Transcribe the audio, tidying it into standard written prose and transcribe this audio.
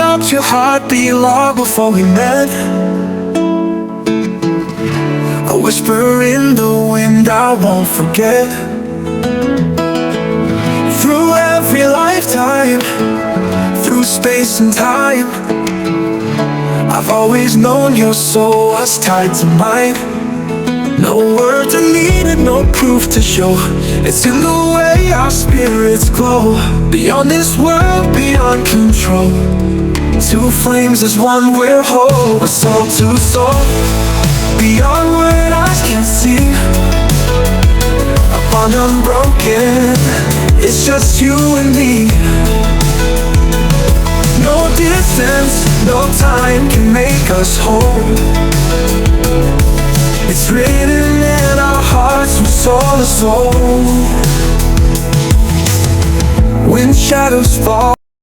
felt your heartbeat long before we met. A whisper in the wind I won't forget. Through every lifetime, through space and time, I've always known your soul was tied to mine. No words are needed, no proof to show. It's in the way our spirits glow. Beyond this world, beyond control. Two flames as one, we're whole. We're soul to soul. Beyond what eyes can see, a bond unbroken. It's just you and me. No distance, no time can make us whole. It's written in our hearts from soul to soul. When shadows fall